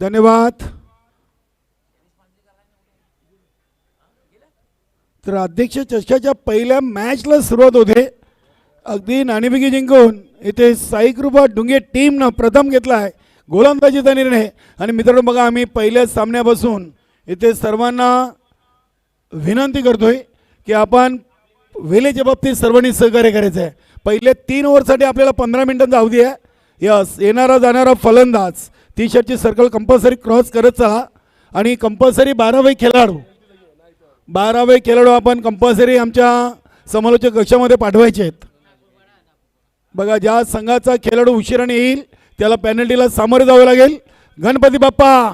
धन्यवाद. तर अध्यक्ष चषकाच्या पहिल्या मॅचला सुरुवात होते. अगदी नाणेफेकी जिंकून इथे साई कृपा डुंगे टीमनं प्रथम घेतला आहे गोलंदाजीचा निर्णय. आणि मित्रांनो बघा, आम्ही पहिल्या सामन्यापासून इथे सर्वांना विनंती करतोय की आपण वेळेच्या बाबतीत सर्वांनी सहकार्य करायचं आहे. पहिले 3 ओव्हरसाठी आपल्याला 15 मिनिटांचा अवधी आहे. यस, येणारा जाणारा फलंदाज टी शर्टची सर्कल कंपल्सरी क्रॉस करत चला. आणि कंपल्सरी 12वे खेळाडू आपण कंपल्सरी आमच्या समालोचक कक्षामध्ये पाठवायचे आहेत. बघा, ज्या संघाचा खेळाडू उशिराने येईल त्याला पेनल्टीला सामोरे जावे लागेल. गणपती बाप्पा.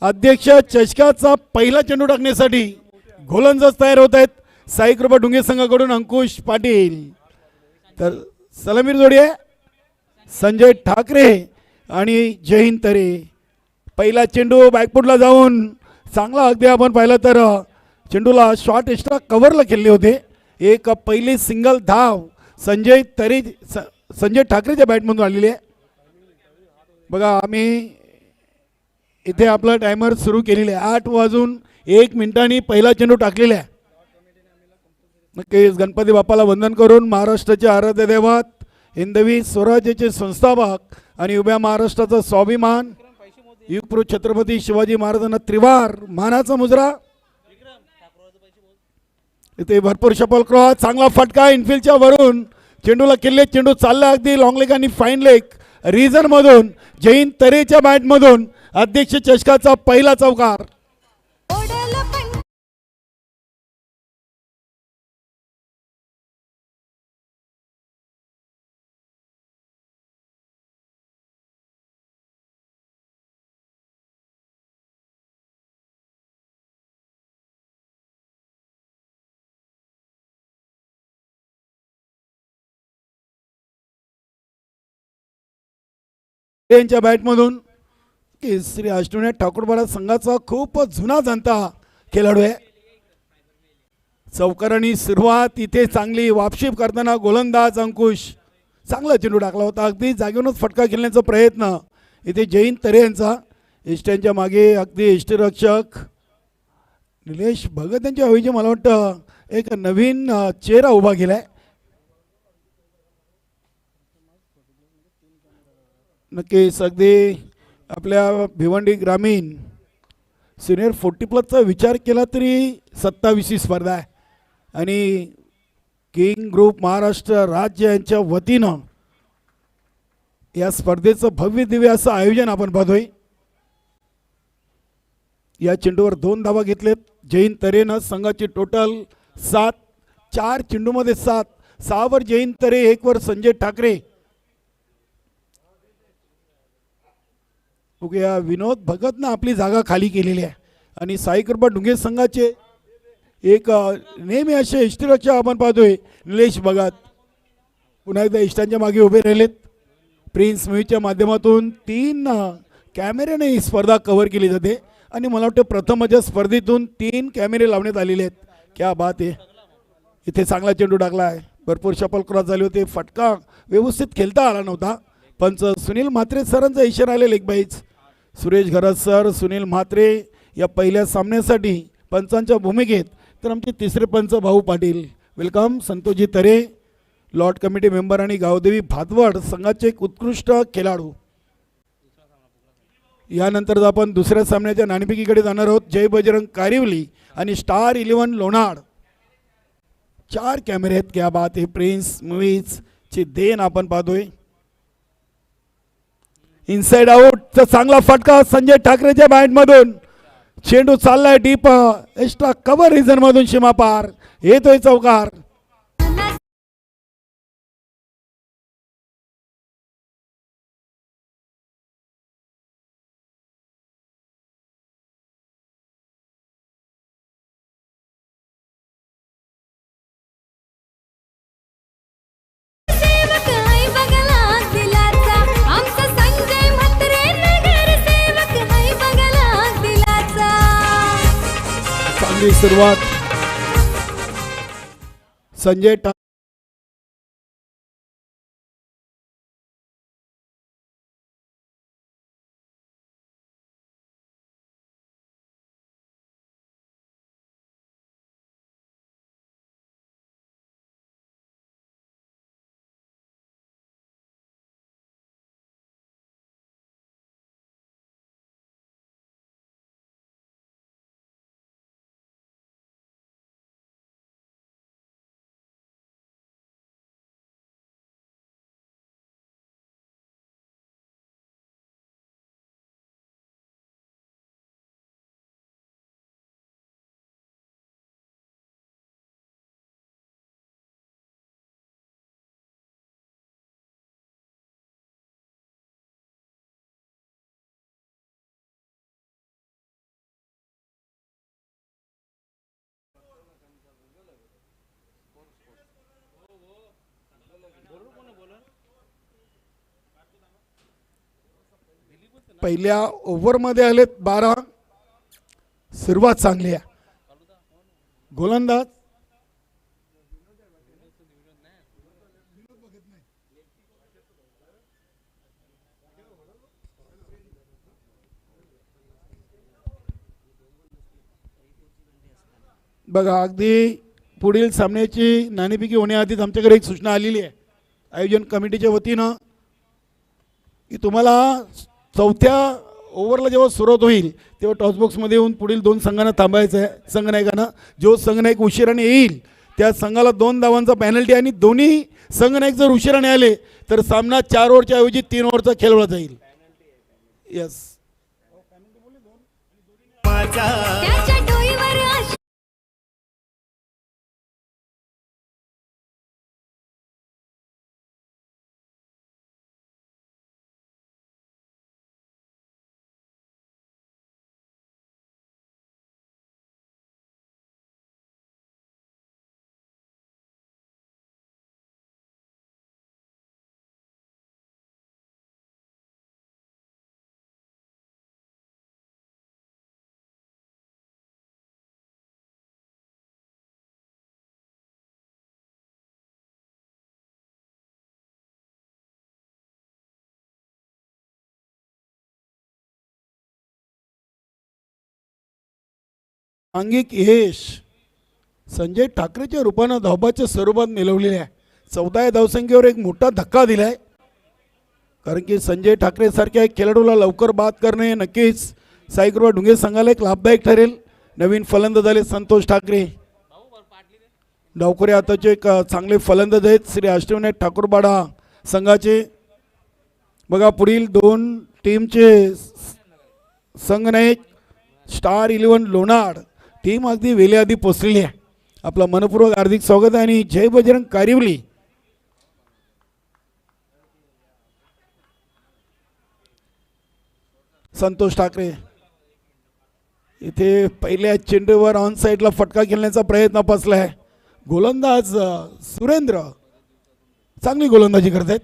अध्यक्ष चषकाचा पहिला चेंडू टाकण्यासाठी गोलंदाज तयार होत आहेत. साई कृपा डुंगे संघाकडून अंकुश पाटील. तर सलामीर जोडी आहे संजय ठाकरे आणि जयहिंद तरे. पहिला चेंडू बॅकफुटला जाऊन चांगला, अगदी आपण पाहिलं तर चेंडूला शॉट एक्स्ट्रा कव्हरला खेळले होते. एक पहिली सिंगल धाव संजय ठाकरेच्या बॅटमधून आलेली आहे. बघा, आम्ही इथे आपला टायमर सुरू केलेला आहे. 8:01 पहिला चेंडू टाकलेला आहे. नक्कीच गणपती बाप्पाला वंदन करून महाराष्ट्राचे आराध्य दैवत, हिंदवी स्वराज्याचे संस्थापक आणि उभ्या महाराष्ट्राचा स्वाभिमान युगपुरुष छत्रपती शिवाजी महाराजांना त्रिवार मानाचा मुजरा. इथे भरपूर शपल क्रॉस, चांगला फटका इनफिल्डच्या वरून चेंडूला किल्ले. चेंडू चालला अगदी लॉंग लेग आणि फाईन लेग रिझन मधून जयहिंद तरेच्या बॅटमधून अध्यक्ष चषकाचा पहिला चौकार. यांच्या बॅटमधून श्री अष्टविनायक ठाकूरवाडा संघाचा खूप जुना जाणता खेळाडू आहे. चौकारांनी सुरुवात इथे चांगली वापशी करताना गोलंदाज अंकुश चांगला चेंडू टाकला होता. अगदी जागेवरूनच फटका खेळण्याचा प्रयत्न इथे जयहिंद तरे यांचा. इष्टांच्या मागे अगदी इष्टरक्षक निलेश भगत यांच्या ऐवजी मला वाटतं एक नवीन चेहरा उभा केलाय. नक्कीच अगदी आपल्या भिवंडी ग्रामीण सिनियर 40+ विचार केला तरी 27वी स्पर्धा आहे. आणि किंग ग्रुप महाराष्ट्र राज्य यांच्या वतीनं या स्पर्धेचं भव्य दिव्य असं आयोजन आपण पाहतोय. या चेंडूवर 2 धावा घेतलेत जयहिंद तरेनं. संघाची टोटल 7. 4 चेंडूमध्ये 7. 6 वर जयहिंद तरे, 1 वर संजय ठाकरे. या विनोद भगतनं आपली जागा खाली केलेली आहे. आणि साई कृपा डुंगे संघाचे एक नेहमी असे इष्टरक्षक आपण पाहतोय निलेश भगत पुन्हा एकदा इष्टांच्या मागे उभे राहिलेत. प्रिन्स म्यूजच्या माध्यमातून 3 कॅमेऱ्याने ही स्पर्धा कव्हर केली जाते. आणि मला वाटतं प्रथमच्या स्पर्धेतून 3 कॅमेरे लावण्यात आलेले आहेत. क्या बात आहे. इथे चांगला चेंडू टाकला आहे. भरपूर शपल क्रॉस झाले होते. फटका व्यवस्थित खेळता आला नव्हता. पंच सुनील म्हात्रे सरांचा इशारा आले लेग बाईज. सुरेश घरत सर, सुनील म्हात्रे या पहिल्या सामन्यासाठी पंचांच्या भूमिकेत. तर आमचे तिसरे पंच भाऊ पाटील. वेलकम. संतोषजी तरे लॉर्ड कमिटी मेंबर आणि गावदेवी भातवड संघाचे एक उत्कृष्ट खेळाडू. यानंतर आपण दुसऱ्या सामन्याच्या नाणेफेकीकडे जाणार आहोत. जय बजरंग कारिवली आणि स्टार 11 लोणाड. 4 कॅमेरे आहेत. क्या बात आहे. प्रिन्स मूवीज ची देण आपण पाहतोय. इनसाइड आउट चांगला फटका संजय ठाकरेच्या बॅटमधून. चेंडू चाललाय डीप एक्स्ट्रा कव्हर रिझन मधून सीमा पार. येतोय चौकार. चांगली सुरुवात संजय पहिल्या ओव्हरमध्ये आलेत 12. सुरुवात चांगली आहे. गोलंदाज बघा, अगदी पुढील सामन्याची नाणेफेकी होण्याआधीच आमच्याकडे एक सूचना आलेली आहे आयोजन कमिटीच्या वतीनं की तुम्हाला चौथ्या ओव्हरला जेव्हा सुरुवात होईल तेव्हा टॉसबॉक्समध्ये येऊन पुढील 2 संघांना थांबायचं आहे. संघनायकांना जो संघनायक उशिराने येईल त्या संघाला 2 धावांचा पॅनल्टी, आणि दोन्ही संघनायक जर उशिराने आले तर सामना 4 ओव्हरच्या ऐवजी 3 ओव्हरचा खेळवला जाईल. यस, सांघिक यश संजय ठाकरेच्या रूपानं धावबाच्या स्वरूपात मिळवलेले आहे. 14 या धावसंख्येवर एक मोठा धक्का दिलाय, कारण की संजय ठाकरे सारख्या एक खेळाडूला लवकर बाद करणे नक्कीच साईकृपा ढुंगे संघाला एक लाभदायक ठरेल. नवीन फलंदाज झाले संतोष ठाकरे, डावखरे आताचे एक चांगले फलंदाज आहेत श्री अष्टविनायक ठाकूरबाडा संघाचे. बघा, पुढील 2 टीमचे संघनायक स्टार 11 लोणाड टीम अगदी वेळेआधी पोचलेली आहे. आपला मनपूर्वक हार्दिक स्वागत आहे आणि जय बजरंग कारिवली. संतोष ठाकरे इथे पहिल्या चेंडूवर ऑन साईडला फटका खेळण्याचा प्रयत्न फसलाय. गोलंदाज सुरेंद्र चांगली गोलंदाजी करतात.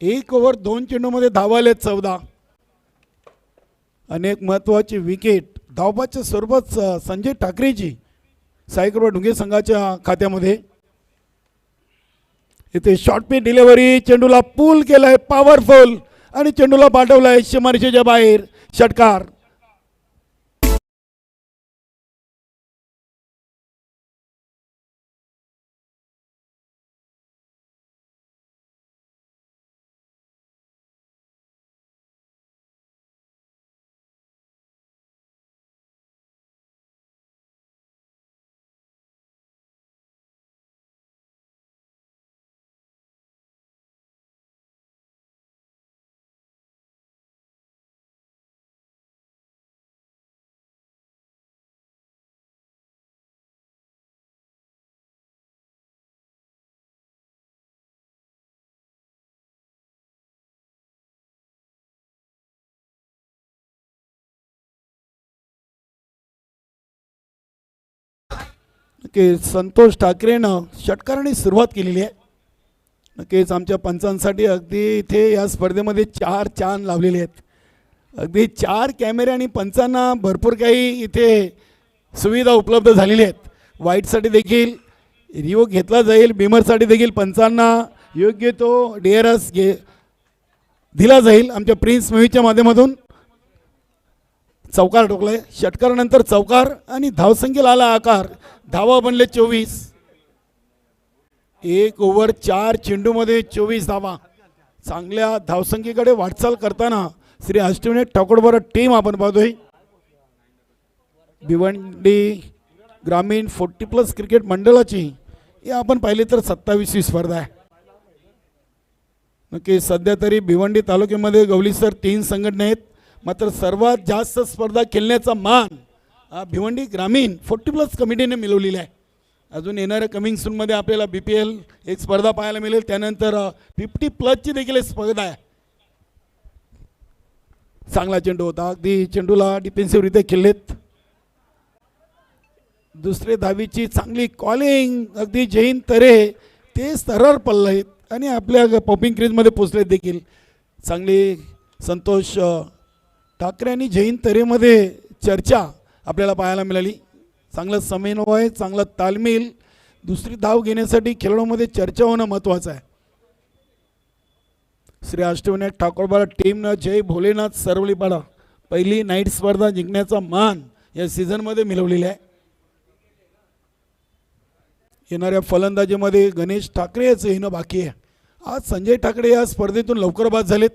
1 ओव्हर 2 चेंडूमध्ये धावा आलेत 14. अनेक महत्त्वाची विकेट धावबाच्या स्वरूपात संजय ठाकरेची साईकृपा ढुंगे संघाच्या खात्यामध्ये. इथे शॉर्ट पिच डिलिव्हरी, चेंडूला पूल केलाय पॉवरफुल आणि चेंडूला पाठवलाय सीमारेषेच्या बाहेर. षटकार. नक्कीच संतोष ठाकरेनं षटकाराने सुरुवात केलेली आहे. नक्कीच आमच्या पंचांसाठी अगदी इथे या स्पर्धेमध्ये 4 चान लावलेले आहेत. अगदी 4 कॅमेरे आणि पंचांना भरपूर काही इथे सुविधा उपलब्ध झालेली आहेत. वाईटसाठी देखील रिओ घेतला जाईल, बिमरसाठी देखील पंचांना योग्य तो DRS दिला जाईल. आमच्या प्रिन्स मूव्हीच्या माध्यमातून चौकार ठोकलाय. षटकारानंतर चौकार आणि धावसंख्येला आला आकार. धावा बनले 24. 1 ओव्हर 4 चेंडूमध्ये 24 धावा. चांगल्या धावसंख्येकडे वाटचाल करताना श्री अष्टविनायक ठाकूरबाडा टीम आपण पाहतोय. भिवंडी ग्रामीण 40+ क्रिकेट मंडळाची ही आपण पाहिले तर 27वी स्पर्धा आहे. नक्की सध्या तरी भिवंडी तालुक्यामध्ये गवलीसर 3 संघटना आहेत, मात्र सर्वात जास्त स्पर्धा खेळण्याचा मान भिवंडी ग्रामीण 40+ कमिटीने मिळवलेला आहे. अजून येणाऱ्या कमिंग सूनमध्ये आपल्याला BPL एक स्पर्धा पाहायला मिळेल. त्यानंतर 50+ देखील एक स्पर्धा आहे. चांगला चेंडू होता, अगदी चेंडूला डिफेन्सिव्हरित्या खेळलेत. दुसरे धावीची चांगली कॉलिंग, अगदी जैन तरे ते सरळ पडलेत आणि आपल्या पॉपिंग क्रीजमध्ये पोचलेत देखील. चांगली संतोष ठाकरे आणि जैन तरेमध्ये चर्चा आपल्याला पाहायला मिळाली. चांगलं समन्वय, चांगलं तालमेल, दुसरी धाव घेण्यासाठी खेळाडूमध्ये चर्चा होणं महत्त्वाचं आहे. श्री अष्टविनायक ठाकूरपाडा टीमनं जय भोलेनाथ सरवलीपाडा पहिली नाईट स्पर्धा जिंकण्याचा मान या सीझनमध्ये मिळवलेला आहे. येणाऱ्या फलंदाजीमध्ये गणेश ठाकरे याचं येणं बाकी आहे. आज संजय ठाकरे या स्पर्धेतून लवकर बाद झालेत.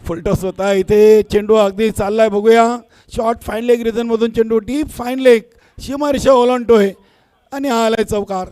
फुलटॉस होता इथे, चेंडू अगदी चाललाय, बघूया शॉर्ट फाईन लेग रिझनमधून चेंडू डीप फाईन लेग सीमारेषा ओलांडतोय आणि हा आलाय चौकार.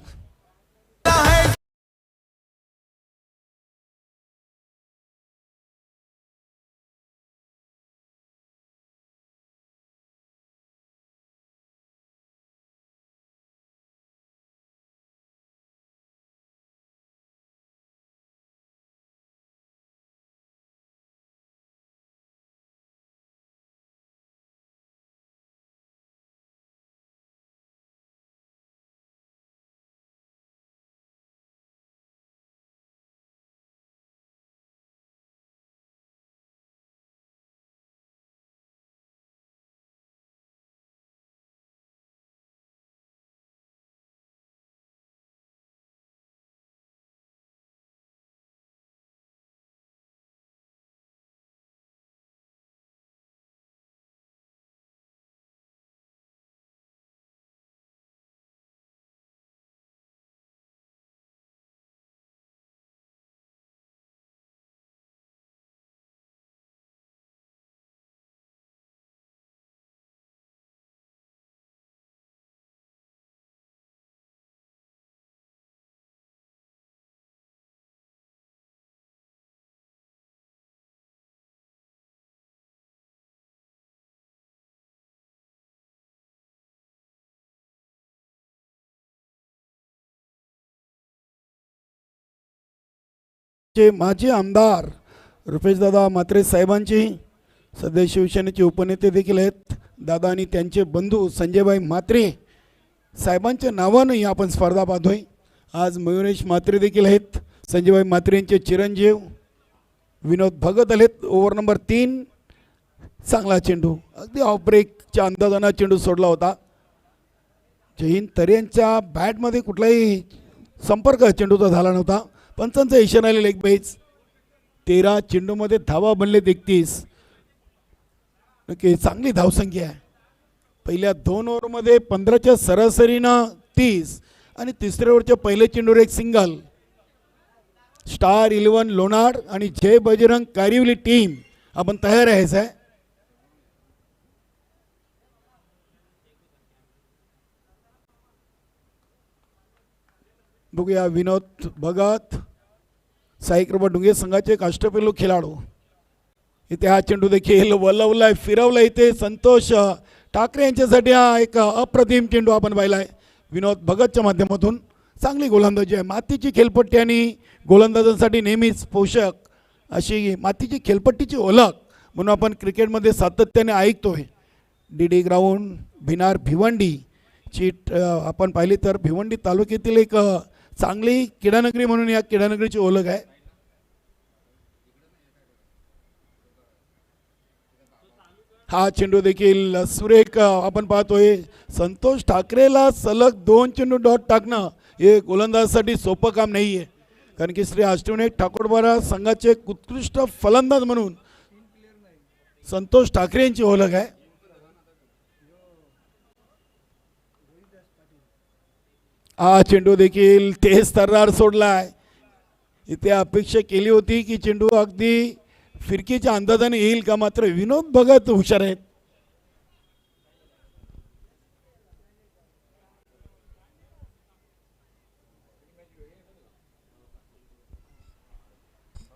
माजी आमदार रुपेशदादा म्हात्रे साहेबांची सध्या शिवसेनेचे उपनेते देखील आहेत. दादा आणि त्यांचे बंधू संजयभाई म्हात्रे साहेबांच्या नावाने आपण स्पर्धा पाहतोय. आज मयुरेश म्हात्रे देखील आहेत. संजयभाई म्हात्रे यांचे चिरंजीव विनोद भगत आलेत. ओव्हर नंबर 3, चांगला चेंडू अगदी ऑफ ब्रेकच्या अंदाजानं चेंडू सोडला होता. जयहिंद तरे यांच्या बॅटमध्ये कुठलाही संपर्क चेंडूचा झाला नव्हता. पंचांचा इशारा आले लेग बाईज. 13 चेंडूमध्ये धावा बनले 31. नक्की चांगली धावसंख्या आहे. पहिल्या 2 ओव्हरमध्ये 15च्या सरासरीनं 30 आणि तिसऱ्या ओव्हरच्या पहिल्या चेंडूवर एक सिंगल. स्टार 11 लोणार आणि जय बजरंग कारिवली टीम आपण तयार आहे. बघूया विनोद भगत साईकृपा डुंगे संघाचे एक अष्टपैलू खेळाडू. इथे हा चेंडू देखील वलवलाय, फिरवला. इथे संतोष ठाकरे यांच्यासाठी हा एक अप्रतिम चेंडू आपण पाहिलाय विनोद भगतच्या माध्यमातून. चांगली गोलंदाजी आहे. मातीची खेळपट्टी आणि गोलंदाजांसाठी नेहमीच पोषक अशी मातीची खेळपट्टीची ओळख म्हणून आपण क्रिकेटमध्ये सातत्याने ऐकतोय. डी ग्राउंड भिनार भिवंडी ची आपण पाहिली तर भिवंडी तालुक्यातील एक चांगली क्रीडानगरी म्हणून या क्रीडानगरीची ओळख आहे. हा चेंडू देखील सुरेख आपण पाहतोय. संतोष ठाकरेला सलग 2 चेंडू डॉट टाकणं हे गोलंदाजासाठी सोपं काम नाही आहे. कारण की श्री अष्टविनायक ठाकूरपाडा संघाचे उत्कृष्ट फलंदाज म्हणून संतोष ठाकरे यांची ओळख आहे. हा चेंडू देखील तेज तर्रार सोडलाय. इथे अपेक्षा केली होती की चेंडू अगदी फिरकीच्या अंदाजाने येईल का, मात्र विनोद भगत हुशार आहेत.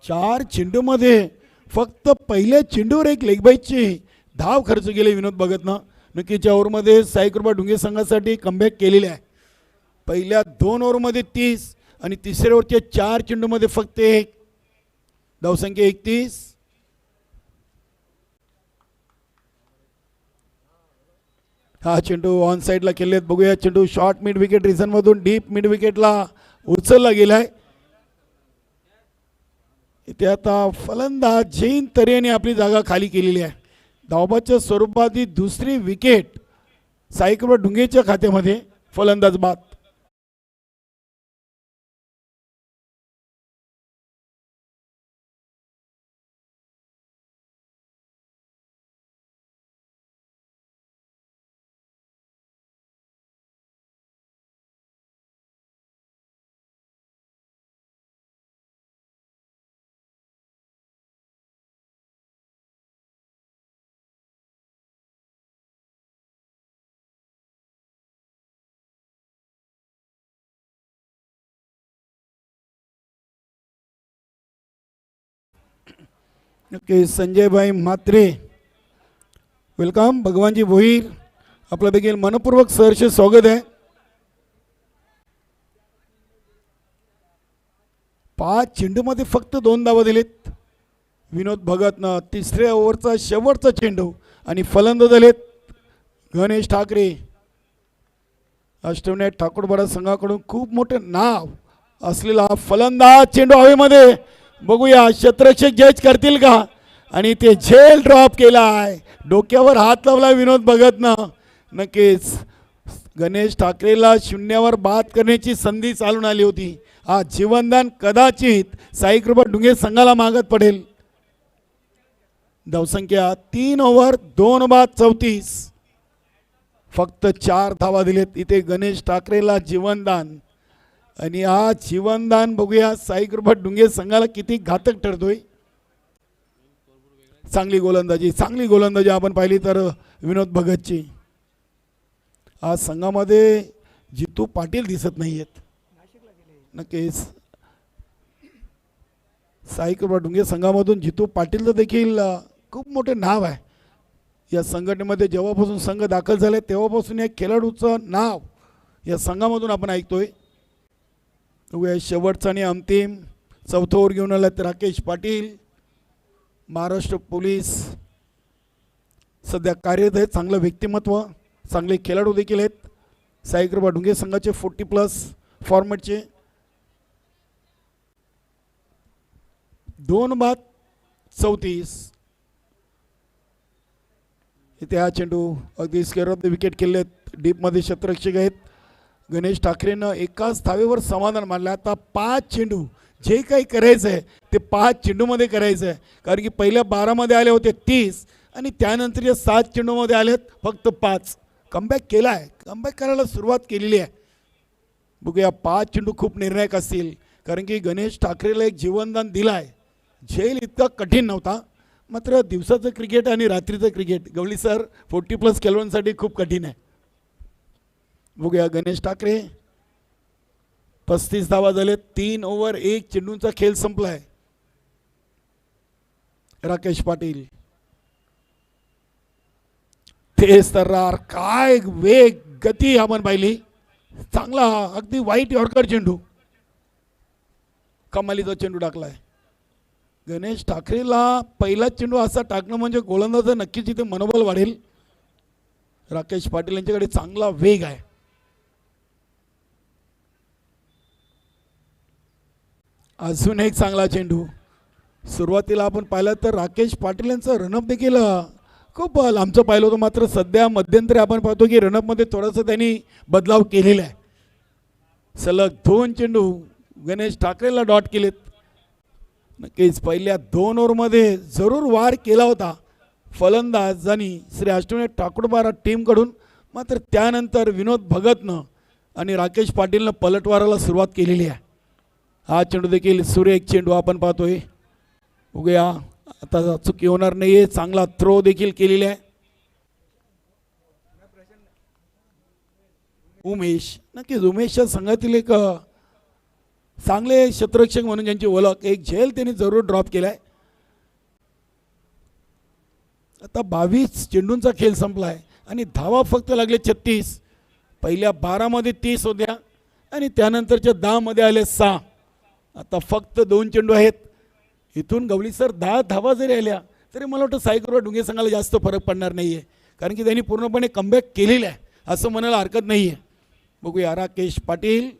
चार चेंडूमध्ये फक्त पहिल्या चेंडूवर एक लेगबाईची धाव खर्च केली विनोद भगतनं. नक्कीच्या ओव्हरमध्ये साईकृपा डुंगे संघासाठी कमबॅक केलेले आहे. पहिल्या 2 ओव्हरमध्ये 30 आणि तिसऱ्या ओव्हरच्या 4 चेंडूमध्ये फक्त 1. धावसंख्या 31. हा चेंडू ऑन साईडला केलेत. बघूया चेंडू शॉर्ट मिड विकेट रिझनमधून डीप मिड विकेटला उचलला गेलाय. इथे आता फलंदाज जैन तरेने आपली जागा खाली केलेली आहे. धावबाच्या स्वरूपात ही दुसरी विकेट साईकृपा डुंगेच्या खात्यामध्ये. फलंदाज बाद. नक्की संजयभाई म्हात्रे वेलकम. भगवानजी भोईर आपलं देखील मनपूर्वक सहर्ष स्वागत आहे. 5 चेंडूमध्ये फक्त 2 धावा दिलेत विनोद भगतनं. तिसऱ्या ओव्हरचा शेवटचा चेंडू आणि फलंदाज आलेत गणेश ठाकरे. अष्टविनायक ठाकूरपाडा संघाकडून खूप मोठे नाव असलेला फलंदाज. चेंडू हवेमध्ये. बघूया क्षेत्ररक्षक जज करतील का. आणि ते झेल ड्रॉप केला आहे. डोक्यावर हात लावला विनोद भगतनं. नक्कीच गणेश ठाकरेला शून्यावर बाद करण्याची संधी चालून आली होती. हा जीवनदान कदाचित साईकृपा डुंगे संघाला मागत पडेल. धावसंख्या 3 ओव्हर 2 बाद 34. फक्त 4 धावा दिलेत. इथे गणेश ठाकरेला जीवनदान. आणि हा जीवनदान बघूया साईकृपा डुंगे संघाला किती घातक ठरतोय. चांगली गोलंदाजी आपण पाहिली तर विनोद भगतची. आज संघामध्ये जितू पाटील दिसत नाहीयेत. नक्कीच साईकृपा डुंगे संघामधून जितू पाटीलचं देखील खूप मोठे नाव आहे या संघटनेमध्ये. जेव्हापासून संघ दाखल झाले तेव्हापासून या खेळाडूचं नाव या संघामधून आपण ऐकतोय. शेवटचा आणि अंतिम चौथा ओव्हर घेऊन आलात राकेश पाटील. महाराष्ट्र पोलीस सध्या कार्यरत आहेत. चांगलं व्यक्तिमत्व, चांगले खेळाडू देखील आहेत साईकृपा डुंगे संघाचे 40+ फॉर्मॅटचे. 2 बाद 34. इथे हा चेंडू अगदी स्क्वेअर ऑफ द विकेट केले आहेत. डीपमध्ये क्षेत्ररक्षक आहेत. गणेश ठाकरेनं एकाच धावेवर समाधान मानलं. आता 5 चेंडू जे काही करायचं आहे ते 5 चेंडूमध्ये करायचं आहे. कारण की पहिल्या 12मध्ये आले होते 30 आणि त्यानंतर या 7 चेंडूमध्ये आलेत फक्त 5. कमबॅक केला आहे. कमबॅक करायला सुरुवात केलेली आहे. बघूया 5 चेंडू खूप निर्णायक असतील. कारण की गणेश ठाकरेला एक जीवनदान दिलं आहे. झेल इतका कठीण नव्हता. मात्र दिवसाचं क्रिकेट आणि रात्रीचं क्रिकेट गवळी सर 40+ खेळाडूंसाठी खूप कठीण आहे. बघूया गणेश ठाकरे 35 धावा झाले. 3 ओव्हर 1 चेंडूंचा खेळ संपलाय. राकेश पाटील तेज तर्रार. काय वेग गती आपण पाहिली. चांगला अगदी वाईट यॉर्कर चेंडू. कमालीचा चेंडू टाकलाय. गणेश ठाकरेला पहिला चेंडू असा टाकणं म्हणजे गोलंदाज नक्कीच इथे मनोबल वाढेल. राकेश पाटील यांच्याकडे चांगला वेग आहे. अजून एक चांगला चेंडू. सुरुवातीला आपण पाहिलं तर राकेश पाटील यांचं रनअप देखील खूप लांबचं पाहिलं होतं. मात्र सध्या मध्यंतरी आपण पाहतो की रनअपमध्ये थोडासा त्यांनी बदलाव केलेला आहे. सलग 2 चेंडू गणेश ठाकरेला डॉट केलेत. नक्कीच पहिल्या 2 ओव्हरमध्ये जरूर वार केला होता फलंदाजांनी श्री अष्टविनायक ठाकूरपाडा टीमकडून. मात्र त्यानंतर विनोद भगतनं आणि राकेश पाटीलनं पलटवाराला सुरुवात केलेली आहे. हा चेंडू देखील सुरेख चेंडू आपण पाहतोय. बघूया आता चुकी होणार नाहीये. चांगला थ्रो देखील केलेला आहे. उमेश नक्कीच उमेशच्या संघातील एक चांगले क्षेत्ररक्षक म्हणून ज्यांची ओळख. एक झेल त्यांनी जरूर ड्रॉप केलाय. आता 22 चेंडूंचा खेळ संपलाय आणि धावा फक्त लागले 36. पहिल्या 12मध्ये 30 होत्या आणि त्यानंतरच्या 10मध्ये आले 6. आता फक्त 2 चेंडू आहेत. इथून गवळी सर 10 धावा जरी आल्या तरी मला वाटतं साईकृपा डुंगे संघाला जास्त फरक पडणार नाही आहे. कारण की त्यांनी पूर्णपणे कमबॅक केलेला आहे असं म्हणायला हरकत नाही आहे. बघूया राकेश पाटील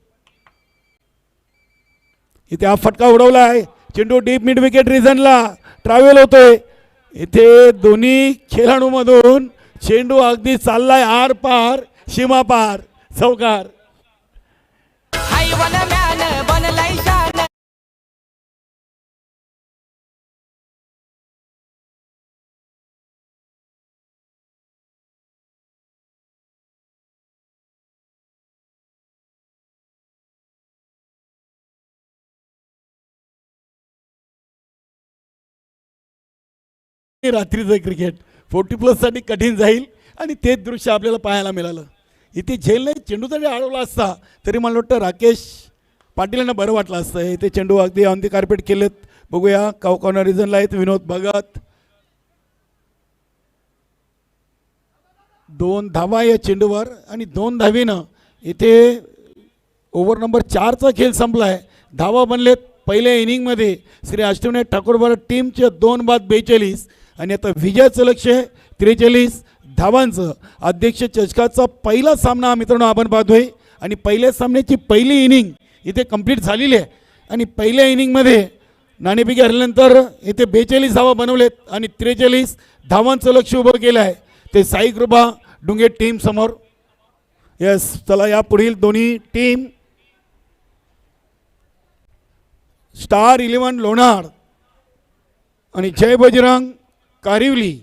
इथे हा फटका उडवला आहे. चेंडू डीप मिड विकेट रिझनला ट्रॅव्हल होतोय. इथे दोन्ही खेळाडूमधून चेंडू अगदी चाललाय आर पार सीमा पार. चौकार. रात्रीचं क्रिकेट 40+ साठी कठीण जाईल आणि तेच दृश्य आपल्याला पाहायला मिळालं. इथे झेलने चेंडू जरी अडवला असता तरी मला वाटतं राकेश पाटील यांना बरं वाटलं असतं. इथे चेंडू अगदी ऑन दी कार्पेट केलेत. बघूया कॉर्नर रिजनला आहेत विनोद भगत. 2 धावा या चेंडूवर आणि 2 धावीनं इथे ओव्हर नंबर 4चा खेळ संपलाय. धावा बनलेत पहिल्या इनिंगमध्ये श्री अष्टविनायक ठाकूर टीमचे 2 बाद 42 आणि आता विजयाचं लक्ष 43 धावांचं. अध्यक्ष चषकाचा पहिला सामना मित्रांनो आपण पाहतोय आणि पहिल्या सामन्याची पहिली इनिंग इथे कंप्लीट झालेली आहे आणि पहिल्या इनिंगमध्ये नाणेफेकी हरल्यानंतर इथे 42 धावा बनवलेत आणि 43 धावांचं लक्ष उभं केलं आहे. ते साई कृपा डुंगे टीम समोर. यस, चला या पुढील दोन्ही टीम स्टार 11 लोणार आणि जय बजरंग कारिवली.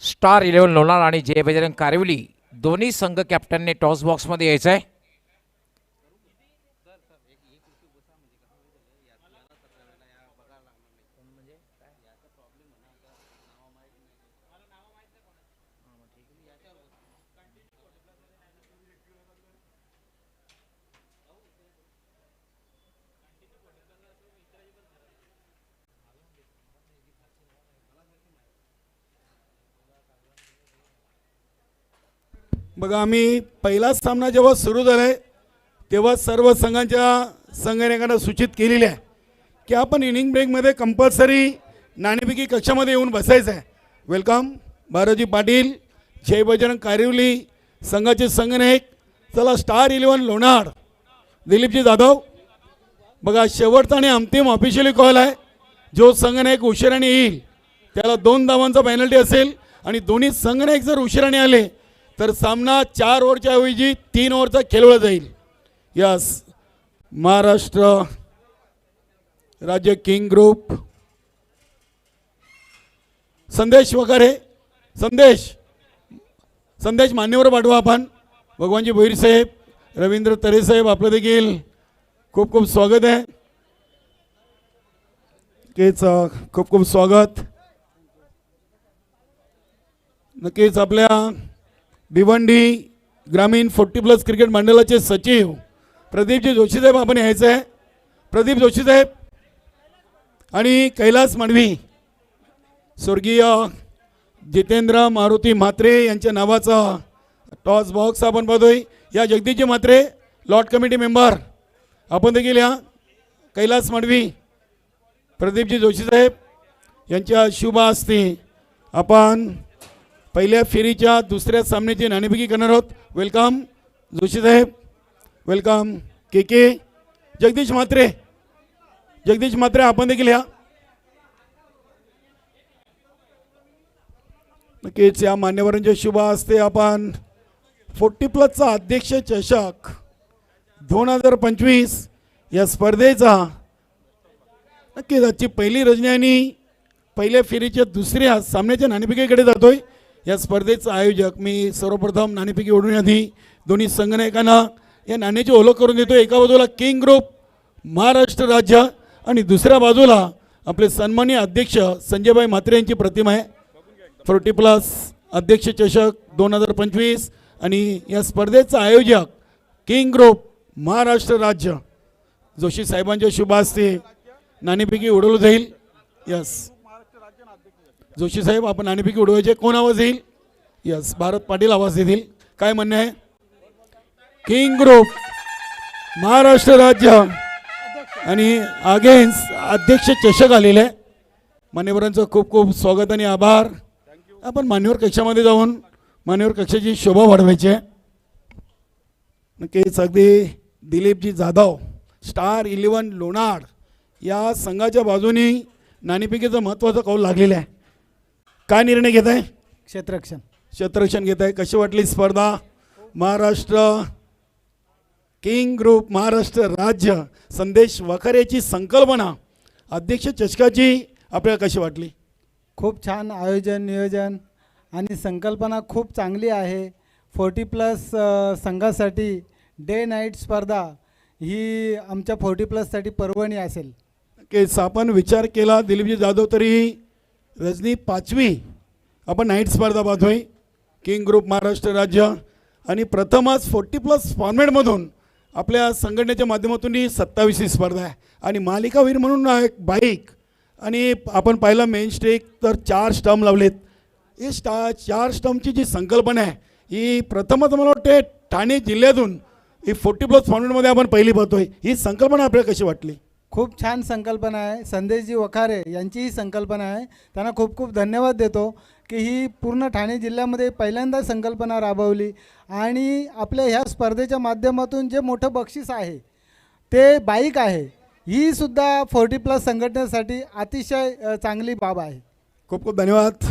स्टार 11 लोणार आणि जय बजरंग कारिवली दोन्ही संघ कॅप्टनने टॉस बॉक्समध्ये यायचं आहे. बघा, आम्ही पहिला सामना जेव्हा सुरू झालाय तेव्हा सर्व संघांच्या संघटकांना सूचित केलेले आहे की आपण इनिंग ब्रेकमध्ये कंपल्सरी नाणेफेकी कक्षामध्ये येऊन बसायचं आहे. वेलकम बारोजी पाटील, जय बजरंग कारिवली संघाचे संघनायक. चला स्टार 11 लोणार दिलीपजी जाधव. बघा, शेवटचा आणि अंतिम ऑफिशियली कॉल आहे. जो संघनायक उशिराने येईल त्याला 2 धावांचा पेनल्टी असेल आणि दोन्ही संघनायक जर उशिराने आले तर सामना 4 ओव्हरच्या ऐवजी 3 ओव्हरचा खेळवला जाईल. यस, महाराष्ट्र राज्य किंग ग्रुप. संदेश वगैरे संदेश मान्यवर पाठवा आपण. भगवानजी भोईर साहेब, रवींद्र तरे साहेब, आपलं देखील खूप खूप स्वागत आहे. खूप खूप स्वागत. नक्कीच आपल्या भिवंडी ग्रामीण 40+ क्रिकेट मंडळाचे सचिव प्रदीपजी जोशी साहेब आपण यायचं आहे. प्रदीप जोशी साहेब आणि कैलास मांडवी, स्वर्गीय जितेंद्र मारुती म्हात्रे यांच्या नावाचा टॉस बॉक्स आपण पाहतोय. या Jagdishji Mhatre lot committee member आपण देखील या. कैलास मांडवी, प्रदीपजी जोशी साहेब यांच्या शुभ हस्ते आपण पहिल्या फेरीच्या दुसऱ्या सामन्याची नाणेफेकी करणार आहोत. वेलकम जोशी साहेब, वेलकम. के जगदीश म्हात्रे आपण देखील या. नक्कीच या मान्यवरांच्या शुभ हस्ते आपण 40+ अध्यक्ष चषक 2025 या स्पर्धेचा नक्कीच आजची पहिली रजनी आणि पहिल्या फेरीच्या दुसऱ्या सामन्याच्या नाणेफेकीकडे जातोय. या स्पर्धेचा आयोजक मी सर्वप्रथम नाणेफेकी ओढण्याआधी दोन्ही संघनायकांना या नाण्याची ओळख करून देतो. एका बाजूला किंग ग्रुप महाराष्ट्र राज्य आणि दुसऱ्या बाजूला आपले सन्माननीय अध्यक्ष संजयभाई म्हात्रे यांची प्रतिमा आहे. 40+ अध्यक्ष चषक 2025 आणि या स्पर्धेचा आयोजक किंग ग्रुप महाराष्ट्र राज्य. जोशी साहेबांच्या शुभ हस्ते नाणेफेकी उडवली जाईल. यस, जोशी साहेब आपण नाणेफेकी उडवायचे. कोण आवाज येईल? यस, भारत पाटील आवाज देतील. काय म्हणणं आहे? किंग ग्रुप महाराष्ट्र राज्य आणि अगेन्स्ट अध्यक्ष चषक आलेले आहे. मान्यवरांचं खूप खूप स्वागत आणि आभार. आपण मान्यवर कक्षामध्ये जाऊन मान्यवर कक्षाची शोभा वाढवायची आहे. नक्कीच अगदी दिलीपजी जाधव स्टार 11 लोणार या संघाच्या बाजूनी नाणेफेकीचं महत्त्वाचं कौल लागलेलं आहे. काय निर्णय घेत आहे? क्षेत्ररक्षण. क्षेत्ररक्षण घेत आहे. कशी वाटली स्पर्धा? महाराष्ट्र किंग ग्रुप महाराष्ट्र राज्य संदेश वखारेची संकल्पना अध्यक्ष चषकाची आपल्याला कशी वाटली? खूप छान आयोजन नियोजन आणि संकल्पना खूप चांगली आहे. 40+ संघासाठी डे नाईट स्पर्धा ही आमच्या 40+ पर्वणी असेल. नक्कीच आपण विचार केला दिलीपजी जाधव तरी रजनी 5वी आपण नाईट स्पर्धा पाहतोय किंग ग्रुप महाराष्ट्र राज्य आणि प्रथमच 40+ फॉर्मॅटमधून आपल्या संघटनेच्या माध्यमातून ही 27वी स्पर्धा आहे आणि मालिकावीर म्हणून एक बाईक आणि आपण पाहिलं मेन स्टेक तर 4 स्टंप लावलेत. ही 4 स्टंपची जी संकल्पना आहे ही प्रथमच मला वाटते ठाणे जिल्ह्यातून ही 40+ फॉर्मॅटमध्ये आपण पहिली पाहतोय. ही संकल्पना आपल्याला कशी वाटली? खूप छान संकल्पना आहे. संदेशजी वखारे यांची ही संकल्पना आहे. त्यांना खूप खूप धन्यवाद देतो की ही पूर्ण ठाणे जिल्ह्यामध्ये पहिल्यांदा संकल्पना राबवली आणि आपल्या ह्या स्पर्धेच्या माध्यमातून जे मोठं बक्षीस आहे ते बाईक आहे. ही सुद्धा 40+ संघटनेसाठी अतिशय चांगली बाब आहे. खूप खूप धन्यवाद.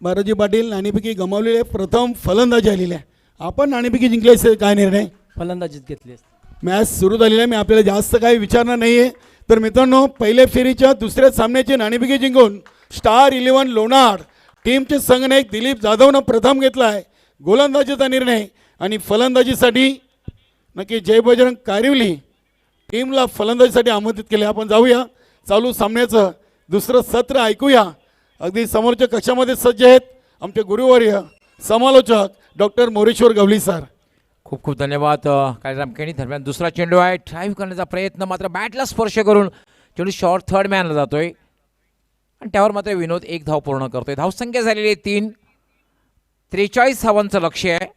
बाराजी पाटील नाणेफेकी गमावलेले प्रथम फलंदाजी आलेली आहे. आपण नाणेफेकी जिंकले काय निर्णय? फलंदाजीत घेतली. मॅच सुरू झालेली आहे. मी आपल्याला जास्त काही विचारणार नाही आहे. तर मित्रांनो पहिल्या फेरीच्या दुसऱ्या सामन्याची नाणेफेकी जिंकून स्टार 11 लोणार टीमचे संघनायक दिलीप जाधवनं प्रथम घेतला आहे गोलंदाजीचा निर्णय आणि फलंदाजीसाठी नक्की जय बजरंग कारिवली टीमला फलंदाजीसाठी आमंत्रित केले. आपण जाऊया चालू सामन्याचं दुसरं सत्र ऐकूया. अगदी समोरच्या कक्षामध्ये सज्ज आहेत आमचे गुरुवर्य समालोचक डॉक्टर मोरेश्वर गवली सर. खूप खूप धन्यवाद काळीराम केणी. दरम्यान दुसरा चेंडू आहे. ड्राईव्ह करण्याचा प्रयत्न मात्र बॅटला स्पर्श करून चेंडू शॉर्ट थर्ड मॅनला जातोय आणि त्यावर मात्र विनोद 1 धाव पूर्ण करतोय. धावसंख्या झालेली आहे 3. 43 धावांचं लक्ष्य आहे.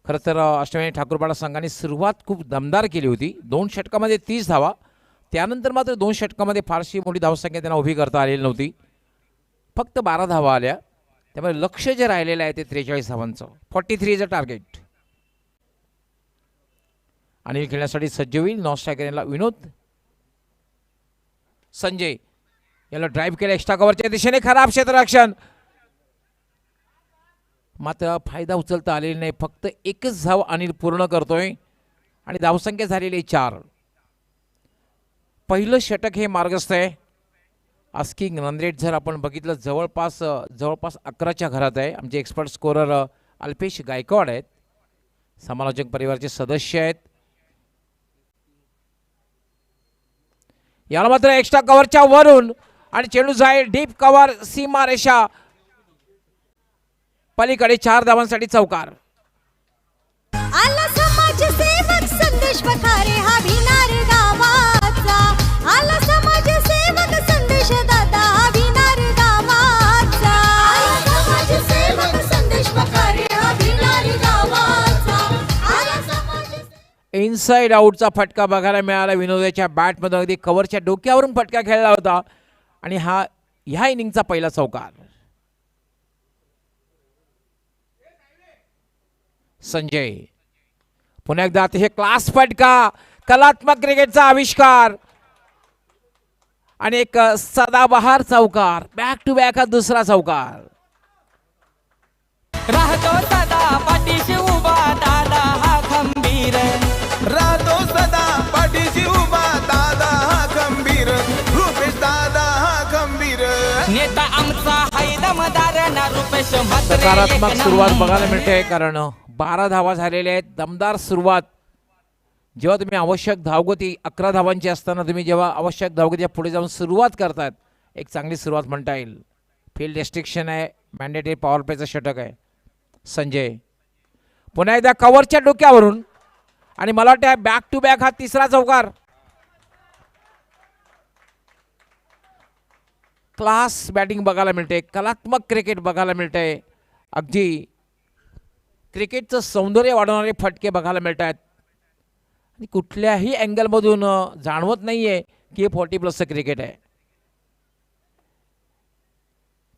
खरं तर अष्टमी ठाकूरपाडा संघाने सुरुवात खूप दमदार केली होती. 2 षटकामध्ये 30 धावा. त्यानंतर मात्र 2 षटकामध्ये फारशी मोठी धावसंख्या त्यांना उभी करता आलेली नव्हती. फक्त 12 धावा आल्या. त्यामुळे लक्ष्य जे राहिलेलं आहे ते 43 धावांचं. 43 इज अ टार्गेट. आणि खेळण्यासाठी सज्ज होईल नॉन स्ट्रायकर याला विनोद. संजय याला ड्राईव्ह केलं एक्स्ट्रा कव्हरच्या दिशेने. खराब क्षेत्ररक्षण मात्र फायदा उचलता आलेला नाही. फक्त 1च धाव अनिल पूर्ण करतोय आणि धावसंख्या झालेली 4. पहिलं षटक हे मार्गस्थ आहे. आस्किंग रन रेट जर आपण बघितलं जवळपास 11च्या घरात आहे. आमचे एक्सपर्ट स्कोरर अल्पेश गायकवाड आहेत. समालोचक परिवाराचे सदस्य आहेत. याला मात्र एक्स्ट्रा कव्हरच्या वरून आणि चेंडू जाईल डीप कव्हर सीमा रेषा पलीकडे 4 धावांसाठी चौकार. आला समाजसेवक संदेश वखारे हा भिनार गावाचा. आला समाजसेवक संदेश दादा हा भिनार गावाचा. आला समाजसेवक संदेश वखारे हा भिनार गावाचा. आला समाजसेवक इनसाइड आउटचा फटका बघायला मिळाला. विनोदाच्या बॅटमध्ये अगदी कव्हरच्या डोक्यावरून फटका खेळला होता आणि ह्या इनिंगचा पहिला चौकार. संजय पुन्हा एकदा हे क्लास फटका कलात्मक क्रिकेटचा आविष्कार आणि एक सदाबहार चौकार. बॅक टू बॅक हा दुसरा चौकार. राहतो सदा पाठीशी उभा दादा हा खंबीर. राहतो सदा पाठीशी उभा दादा हा खंबीर. रुपेश दादा हा खंबीर. नेता आमचा हाय दमदार ना रुपेश म्हात्रे. सकारात्मक सुरुवात बघायला मिळते कारण 12 धावा झालेल्या आहेत. दमदार सुरुवात. जेव्हा तुम्ही आवश्यक धावगती 11 धावांची असताना तुम्ही जेव्हा आवश्यक धावगतीच्या पुढे जाऊन सुरुवात करतात एक चांगली सुरुवात म्हणता येईल. फील्ड रेस्ट्रिक्शन आहे. मॅन्डेटरी पॉवर प्लेचं षटक आहे. संजय पुन्हा एकदा कव्हरच्या डोक्यावरून आणि मला वाटतं बॅक टू बॅक हा तिसरा चौकार. क्लास बॅटिंग बघायला मिळते. कलात्मक क्रिकेट बघायला मिळतंय. अगदी क्रिकेटचं सौंदर्य वाढवणारे फटके बघायला मिळत आहेत आणि कुठल्याही अँगलमधून जाणवत नाही आहे की हे 40+ क्रिकेट आहे.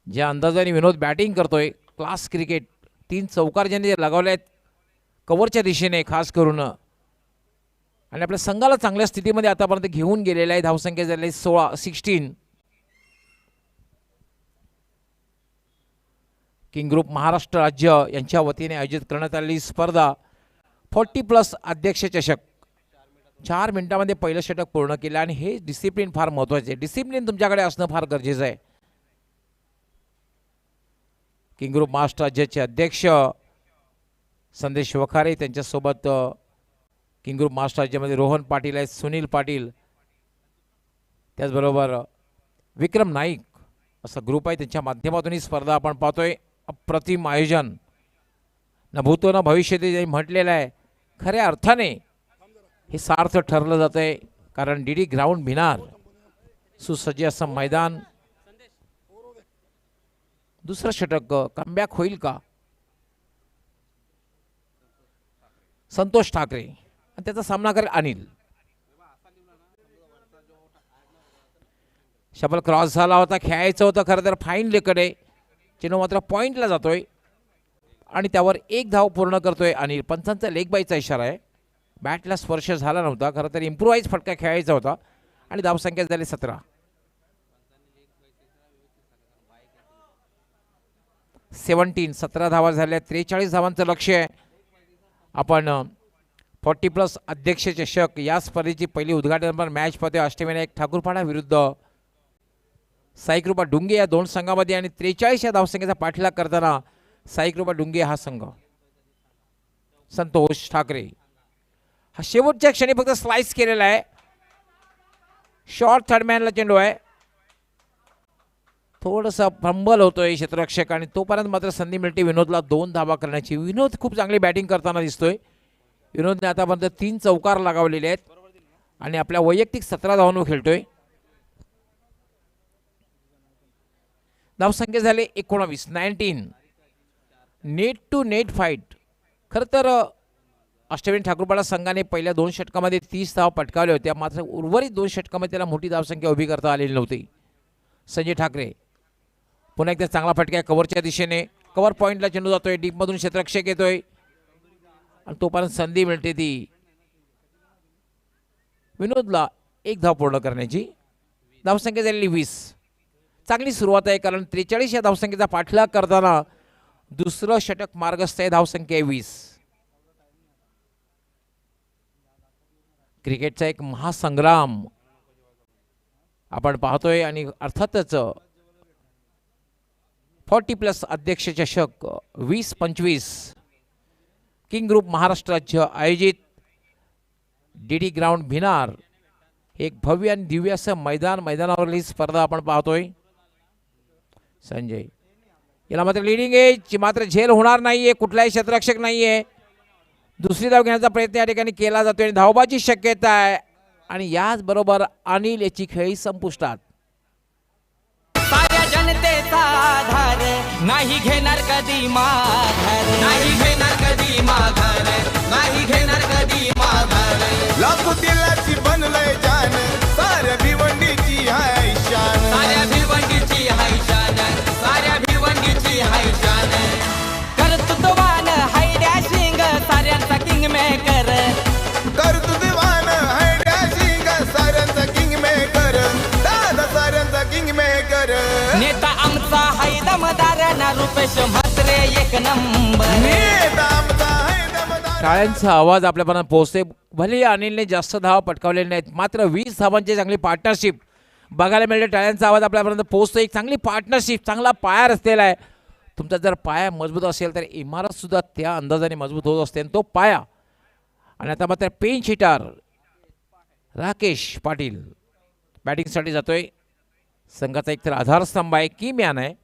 ज्या अंदाजाने विनोद बॅटिंग करतोय क्लास क्रिकेट 3 चौकार ज्यांनी लगावले आहेत कव्हरच्या दिशेने खास करून, आणि आपल्या संघाला चांगल्या स्थितीमध्ये आतापर्यंत घेऊन गेलेला आहे. धावसंख्या झाली 16. किंग ग्रुप महाराष्ट्र राज्य यांच्या वतीने आयोजित करण्यात आलेली स्पर्धा 40+ अध्यक्ष चषक. 4 मिनिटांमध्ये पहिलं षटक पूर्ण केलं, आणि हे डिसिप्लिन फार महत्त्वाचे आहे. डिसिप्लिन तुमच्याकडे असणं फार गरजेचं आहे. किंग ग्रुप महाराष्ट्र राज्याचे अध्यक्ष संदेश वखारे, त्यांच्यासोबत किंग ग्रुप महाराष्ट्र राज्यामध्ये रोहन पाटील आहेत, सुनील पाटील, त्याचबरोबर विक्रम नाईक असा ग्रुप आहे. त्यांच्या माध्यमातून ही स्पर्धा आपण पाहतोय. अप्रतिम आयोजन, न भूतो न भविष्यती जे म्हटलेलं आहे, खऱ्या अर्थाने हे सार्थ ठरलं जातं आहे. कारण डी ग्राउंड भिनार सुसज्ज असं मैदान. दुसरं षटक कमबॅक होईल का? संतोष ठाकरे, आणि त्याचा सामना करेल अनिल. शबल क्रॉस झाला होता, खेळायचं होतं खरं तर फाईनलीकडे. चेंडू मात्र पॉईंटला जातोय, आणि त्यावर 1 धाव पूर्ण करतोय अनिल. पंचांचा लेग बायचा इशारा आहे. बॅटला स्पर्श झाला नव्हता, खरं तर इम्प्रुवाइज फटका खेळायचा होता, आणि धावसंख्या झाली 17. 17 धावा झाल्या. 43 धावांचं लक्ष्य आहे. आपण 40+ अध्यक्ष चषक या स्पर्धेची पहिली उद्घाटनपर मॅच पाहतोय. अष्टविनायक ठाकूरपाडा विरुद्ध साईकृपा डुंगे या 2 संघामध्ये, आणि 43 या धावसंख्येचा पाठलाग करताना साईकृपा डुंगे हा संघ. संतोष ठाकरे हा शेवटच्या क्षणी फक्त स्लाइस केलेला आहे. शॉर्ट थर्डमॅनला चेंडू आहे. थोडंसं फंबल होतोय क्षेत्ररक्षक, आणि तोपर्यंत मात्र संधी मिळते विनोदला 2 धावा करण्याची. विनोद खूप चांगली बॅटिंग करताना दिसतोय. विनोदने आतापर्यंत 3 चौकार लगावलेले आहेत, आणि आपल्या वैयक्तिक 17 धावांवर खेळतोय. धावसंख्या झाले 19. Net to net fight. खरं तर अष्टविनायक ठाकूरपाडा संघाने पहिल्या 2 षटकामध्ये 30 धावा पटकावल्या होत्या, मात्र उर्वरित 2 षटकामध्ये त्याला मोठी धावसंख्या उभी करता आलेली नव्हती. संजय ठाकरे पुन्हा एकदा चांगला फटका कव्हरच्या दिशेने. कव्हर पॉईंटला चेंडू जातोय, डीपमधून क्षेत्ररक्षक येतोय, आणि तोपर्यंत संधी मिळते ती विनोदला 1 धाव पूर्ण करण्याची. धावसंख्या झालेली 20. चांगली सुरुवात आहे, कारण 43 या धावसंख्येचा पाठलाग करताना दुसरं षटक मार्गस्थ आहे. धावसंख्या 20. क्रिकेटचा एक महासंग्राम आपण पाहतोय, आणि अर्थातच 40+ अध्यक्ष चषक 2025 किंग ग्रुप महाराष्ट्र राज्य आयोजित डी ग्राउंड भिनार. एक भव्य आणि दिव्य असं मैदानावरली स्पर्धा आपण पाहतोय. संजय याला मात्र लिडिंग एज, मात्र झेल होणार नाहीये, कुठलाही क्षेत्ररक्षक नाहीये. दुसरी धाव घेण्याचा प्रयत्न या ठिकाणी केला जातोय, आणि धावबाची शक्यता आहे, आणि याचबरोबर अनिल याची खेळी संपुष्टात. साऱ्या जनतेचा आधार, नाही घेणार कधी माघार, नाही घेणार कधी माघार, नाही घेणार कधी माघार. लाखो दिलाची बनलंय जान, साऱ्या भिवंडीची हाय शान, साऱ्या भिवंडीची हाय शान, साऱ्या भिवंडीची हाय शान. कर्तृत्ववान हाय डॅशिंग, साऱ्यांचा किंग मेकर. कर्तृत्ववान हाय डॅशिंग, साऱ्यांचा किंग मेकर, दादा साऱ्यांचा किंग मेकर. नेता आमचा हाय दमदार, ना रुपेश म्हात्रे 1 नंबर. नेता आमचा हाय दमदार. टाळ्यांचा आवाज आपल्यापर्यंत पोहोचते. भले अनिलने जास्त धावा पटकावलेल्या नाहीत, मात्र 20 धावांची चांगली पार्टनरशिप बघायला मिळते. टाळ्यांचा आवाज आपल्यापर्यंत पोहोचतो. एक चांगली पार्टनरशिप, चांगला पाया रचलेला आहे. तुमचा जर पाया मजबूत असेल तर इमारत सुद्धा त्या अंदाजाने मजबूत होत असते, आणि तो पाया. आणि आता मात्र पेंच हिटर राकेश पाटील बॅटिंगसाठी जातोय. संघाचा एकतर आधारस्तंभ आहे, की मॅन आहे.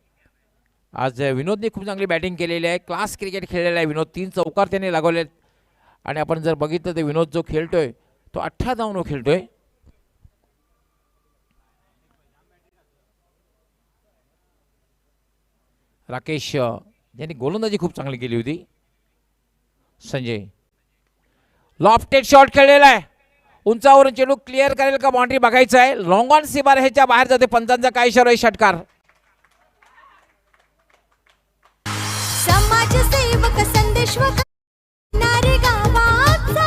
आज विनोदने खूप चांगली बॅटिंग केलेली आहे, क्लास क्रिकेट खेळलेला आहे विनोद. 3 चौकार त्याने लागवलेत, आणि आपण जर बघितलं तर विनोद जो खेळतोय तो 18 धावांवर खेळतोय. राकेश यांनी गोलंदाजी खूप चांगली केली होती. संजय लॉफ्टेड शॉट खेळलेला आहे, उंचावरून चेंडू क्लिअर करेल का बाउंड्री बघायचं आहे. लॉंग ऑन सीमार ह्याच्या बाहेर जाते. पंचांचा काय इशारा आहे? षटकार. समाजसेवा संदेश वखारे गावाचा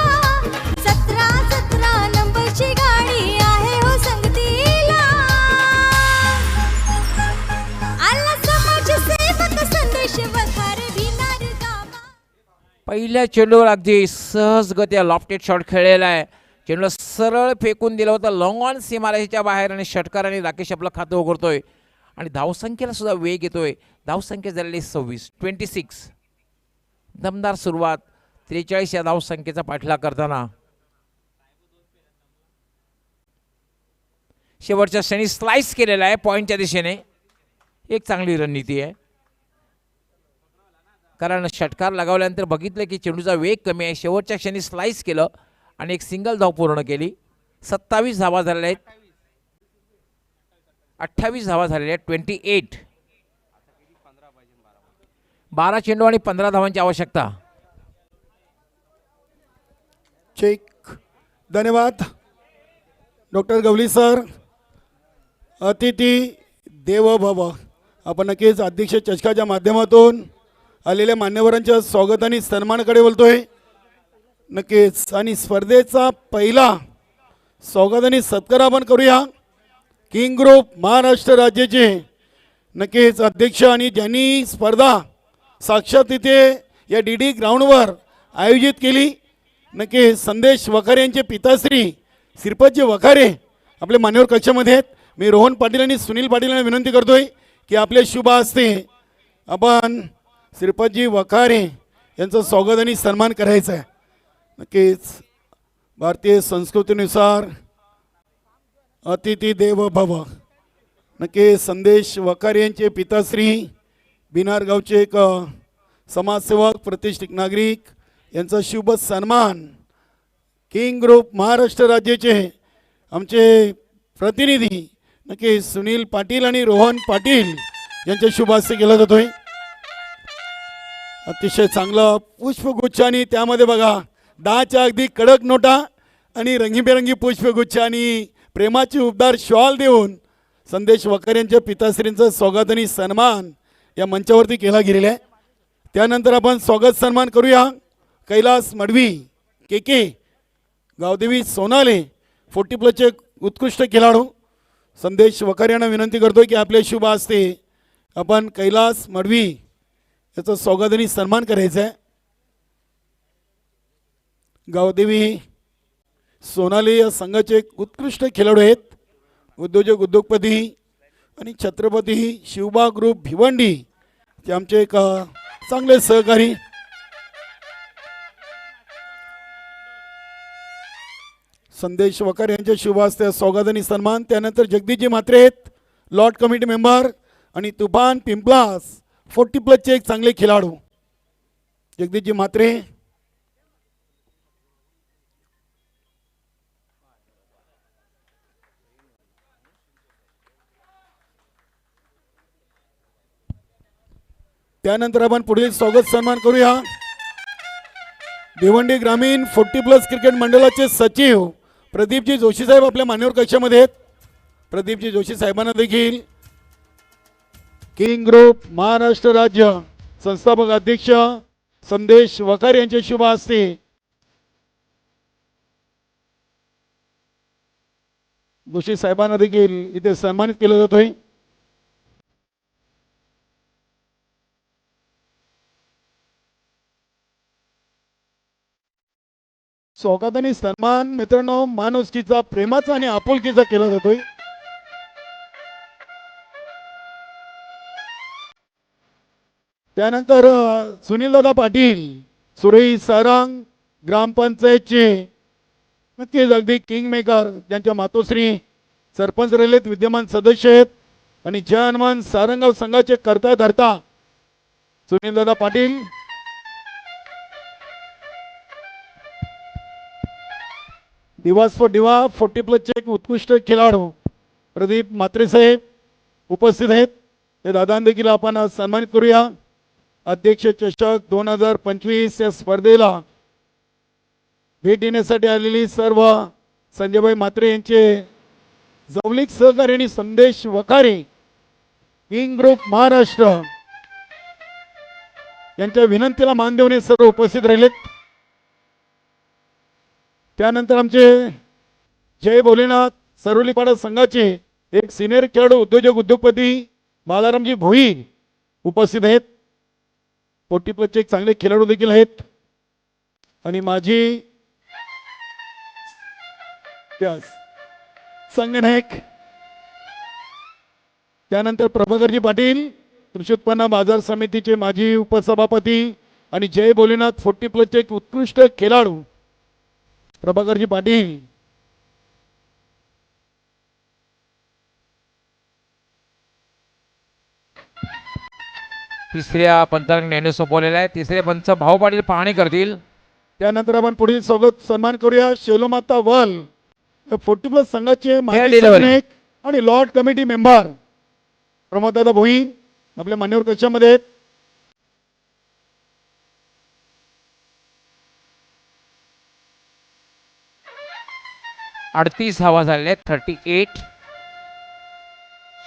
17 नंबरची गाडी आहे हो संगतीला. आला समाजसेवक संदेश वखारे भिनार गावा. पहिल्या चेंडूवर अगदी सहजगत्या लॉफ्टेड शॉट खेळलेला आहे. चेंडूला सरळ फेकून दिलं होतं लॉंग ऑन सीमारेषेच्या बाहेर आणि षटकाराने राकेश आपलं खातं उघडतोय आणि धावसंख्येला सुद्धा वेग येतोय. धावसंख्या झालेली 26. दमदार सुरुवात 43 या धावसंख्येचा पाठलाग करताना शेवटच्या क्षणी स्लाइस केलेला आहे पॉईंटच्या दिशेने. एक चांगली रणनीती आहे कारण षटकार लगावल्यानंतर बघितलं की चेंडूचा वेग कमी आहे. शेवटच्या क्षणी स्लाइस केलं आणि एक सिंगल धाव पूर्ण केली. 27 धावा झालेल्या आहेत. 28 धावा झालेल्या आहेत. 28. 12 चेंडू आणि 15 धावांची आवश्यकता. चेक. धन्यवाद डॉक्टर गवली सर. अतिथी देवो भव. आपण नक्कीच अध्यक्ष चषकाच्या माध्यमातून आलेल्या मान्यवरांच्या स्वागत आणि सन्मानाकडे बोलतोय. नक्कीच आणि स्पर्धेचा पहिला स्वागत आणि सत्कार आपण करूया. किंग ग्रुप महाराष्ट्र राज्याचे नक्कीच अध्यक्ष आणि ज्यांनी स्पर्धा साक्षात इथे या डी ग्राउंडवर आयोजित केली. नक्कीच संदेश वखारे यांचे पिताश्री श्रीपतजी वखारे आपले मान्यवर कक्षामध्ये आहेत. मी रोहन पाटील आणि सुनील पाटील यांना विनंती करतोय की आपले शुभ हस्ते आपण श्रीपतजी वखारे यांचं स्वागत आणि सन्मान करायचा आहे. नक्कीच भारतीय संस्कृतीनुसार अतिथी देव भव. नक्कीच संदेश वखारे यांचे पिताश्री बिनार गावचे एक समाजसेवक प्रतिष्ठित नागरिक यांचा शुभ सन्मान किंग ग्रुप महाराष्ट्र राज्याचे आमचे प्रतिनिधी नक्कीच सुनील पाटील आणि रोहन पाटील यांच्या शुभ हस्ते केला जातोय. अतिशय चांगलं पुष्पगुच्छ आणि त्यामध्ये बघा 10च्या अगदी कडक नोटा आणि रंगीबेरंगी पुष्पगुच्छ आणि प्रेमाची उबदार शॉल देऊन संदेश वखारे यांच्या पिताश्रींचं स्वागत आणि सन्मान या मंचावरती केला गेलेला आहे. त्यानंतर आपण स्वागत सन्मान करूया कैलास मडवी के गावदेवी सोनाले 40+ उत्कृष्ट खेळाडू संदेश वखारे यांना विनंती करतोय की आपले शुभ हस्ते आपण कैलास मडवी याचं स्वागत आणि सन्मान करायचं आहे. गावदेवी सोनाली या संघाचे एक उत्कृष्ट खेळाडू आहेत. उद्योजक उद्योगपती आणि छत्रपती शिवबा ग्रुप भिवंडी ते आमचे एक चांगले सहकारी. संदेश वखारे यांच्या शुभ हस्ते स्वागत आणि सन्मान. त्यानंतर जगदीशजी म्हात्रे आहेत लॉट कमिटी मेंबर आणि तुफान पिंपलास 40+ एक चांगले खेळाडू जगदीशजी म्हात्रे. त्यानंतर आपण पुढील स्वागत सन्मान करूया भिवंडी ग्रामीण 40+ क्रिकेट मंडळाचे सचिव प्रदीपजी जोशी साहेब आपल्या मान्यवर कक्षामध्ये आहेत. प्रदीपजी जोशी साहेबांना देखील किंग ग्रुप महाराष्ट्र राज्य संस्थापक अध्यक्ष संदेश वखारे यांच्या शुभ हस्ते जोशी साहेबांना देखील इथे सन्मानित केलं जातोय. स्वागत आणि सन्मान मित्रांनो माणुसकीचा प्रेमाचा आणि आपुलकीचा केला जातोय. त्यानंतर सुनीलदादा पाटील सुरई सारंग ग्रामपंचायतचे नक्कीच अगदी किंग मेकर ज्यांच्या मातोश्री सरपंच राहिलेत विद्यमान सदस्य आहेत आणि जय हनुमान सारंगाव संघाचे करता धरता सुनीलदादा पाटील. दिवास फॉर दिवा 40+ एक उत्कृष्ट खेळाडू प्रदीप म्हात्रे साहेब उपस्थित आहेत. ते दादा देखील आपण सन्मानित करूया. अध्यक्ष चषक 2025 या स्पर्धेला भेट देण्यासाठी आलेली सर्व संजयभाई म्हात्रे यांचे जवळीक सहकारी आणि संदेश वखारे किंग ग्रुप महाराष्ट्र यांच्या विनंतीला मान देऊन हे सर्व उपस्थित राहिलेत. त्यानंतर आमचे जय भोलेनाथ सरोलीपाडा संघाचे एक सिनियर खेळाडू उद्योजपती बालारामजी भोई उपस्थित आहेत. 40+ एक चांगले खेळाडू देखील आहेत आणि माझी संघनायक. त्यानंतर प्रभाकरजी पाटील कृषी उत्पन्न बाजार समितीचे माजी उपसभापती आणि जय भोलेनाथ 40+ एक उत्कृष्ट खेळाडू प्रभाकरजी पाटील. तिसऱ्या पंचांनी नेहमी सोपवलेला आहे. तिसरे पंच भाऊ पाटील पाहणी करतील. त्यानंतर आपण पुढील स्वागत सन्मान करूया शेलोमाता वल 40+ संघाचे माजी Fair delivery. संघनायक आणि लॉर्ड कमिटी मेंबर प्रमोददादा भोई आपल्या मान्यवर कक्षामध्ये आहेत. अडतीस धावा झालेल्या आहेत. 38.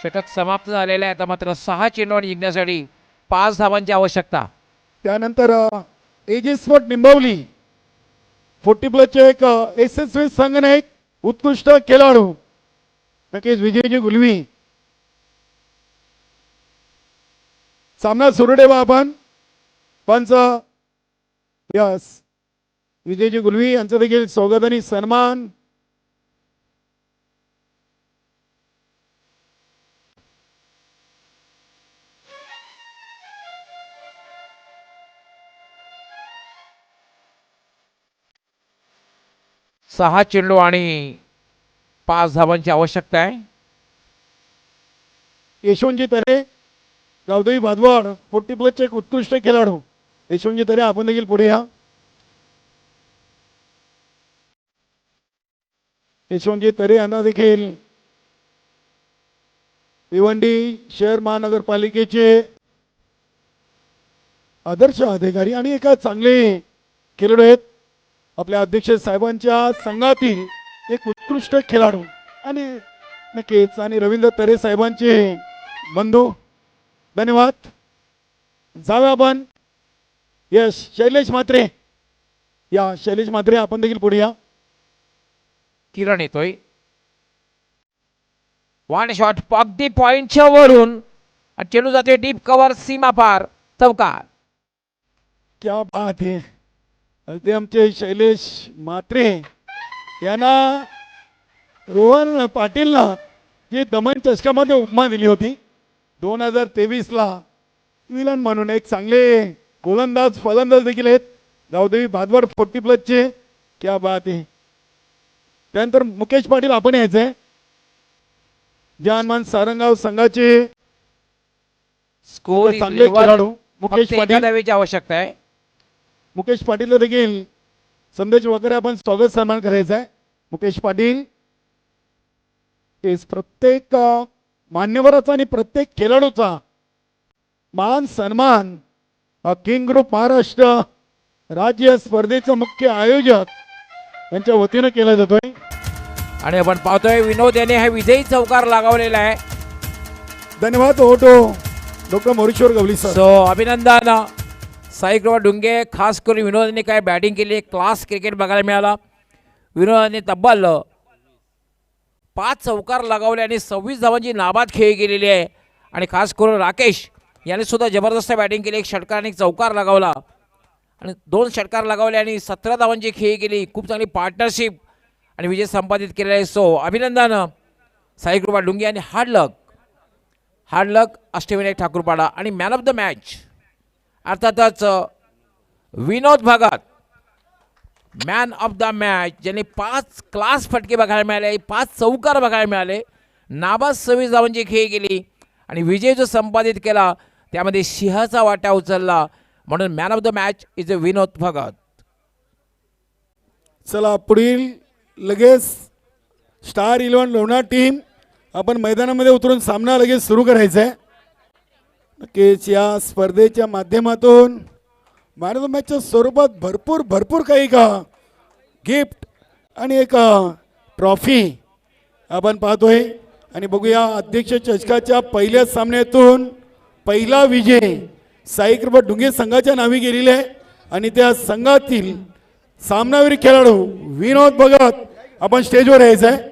षटक समाप्त झालेलं आहे. आता मात्र 6 चेंडू जिंकण्यासाठी 5 धावांची आवश्यकता. त्यानंतर एजे स्पोर्ट निंबवली 40+ चे एक यशस्वी संघनायक उत्कृष्ट खेळाडू नक्कीच विजयजी गुलवी. सामना सुरू ठेवा आपण. पंच यस विजयजी गुलवी यांचं देखील स्वागत आणि सन्मान. सहा चेंडू आणि 5 धावांची आवश्यकता आहे. यशवंतजी तरे गावदेवी भादवाड 40+ चे एक उत्कृष्ट खेळाडू यशवंतजी तरे आपण देखील पुढे या. यशवंतजी तरे यांना देखील भिवंडी शहर महानगरपालिकेचे आदर्श अधिकारी आणि एका चांगले खेळाडू आहेत. आपल्या अध्यक्ष साहेबांच्या संघातील एक उत्कृष्ट खेळाडू आणि नक्कीच आणि रवींद्र तरे साहेबांचे बंधू. धन्यवाद. जाऊया आपण. यस शैलेश म्हात्रे या शैलेश म्हात्रे आपण देखील पुढे या. किरण येतोय. वन शॉट अगदी पॉइंटच्या वरून आणि चेंडू जाते डीप कव्हर सीमा पार चौकार. क्या बात है. अगदी आमचे शैलेश म्हात्रे यांना रोहन पाटीलला जी दमन चषकामध्ये उपमा दिली होती 2023ला विलन म्हणून एक चांगले गोलंदाज फलंदाज देखील आहेत गावदेवी भादवाड 40+ चे. क्या बात आहे. त्यानंतर मुकेश पाटील आपण यायचंय. जानमान सारंगाव संघाचे स्कोर चांगले खेळाडू मुकेश पाटील. धावेची आवश्यकता आहे. मुकेश पाटील देखील संदेश वगैरे आपण स्वागत सन्मान करायचा आहे. मुकेश पाटील प्रत्येक मान्यवराचा आणि प्रत्येक खेळाडूचा मान सन्मान किंग ग्रुप महाराष्ट्र राज्य स्पर्धेचा मुख्य आयोजक यांच्या वतीनं केला जातोय. आणि आपण पाहतोय विनोद याने हा विजयी चौकार लगावलेला आहे. धन्यवाद ओटो doctor Moreshwar Gawali sir. So अभिनंदन साईकृपा डुंगे. खास करून विनोदाने काय बॅटिंग केली. क्लास क्रिकेट बघायला मिळाला. विनोदाने तब्बल 5 चौकार लगावले आणि 26 धावांची नाबाद खेळी केलेली आहे. आणि खास करून राकेश याने सुद्धा जबरदस्त बॅटिंग केली. 1 षटकार आणि 1 चौकार लगावला आणि 2 षटकार लगावले आणि 17 धावांची खेळी केली. खूप चांगली पार्टनरशिप आणि विजय संपादित केलेला आहे. सो अभिनंदन साईकृपा डुंगे आणि हार्ड लक अष्टविनायक ठाकूरपाडा. आणि मॅन ऑफ द मॅच अर्थातच Vinod Bhagat man of the match ज्यांनी 5 क्लास फटके बघायला मिळाले. 5 चौकार बघायला मिळाले. नाबाद 26 धावांची खेळी केली आणि विजय जो संपादित केला त्यामध्ये सिंहाचा वाटा उचलला. म्हणून man of the match is a Vinod Bhagat. चला पुढील लगेच स्टार 11 लोणार टीम आपण मैदानामध्ये उतरून सामना लगेच सुरू करायचा आहे. नक्कीच या स्पर्धेच्या माध्यमातून मॅन ऑफ द मॅचच्या स्वरूपात भरपूर काही का गिफ्ट आणि एक ट्रॉफी आपण पाहतोय. आणि बघूया अध्यक्ष चषकाच्या पहिल्या सामन्यातून पहिला विजय साई कृपा डुंगे संघाच्या नावी गेलेली आहे आणि त्या संघातील सामनावीर खेळाडू विनोद भगत आपण स्टेजवर यायचं आहे.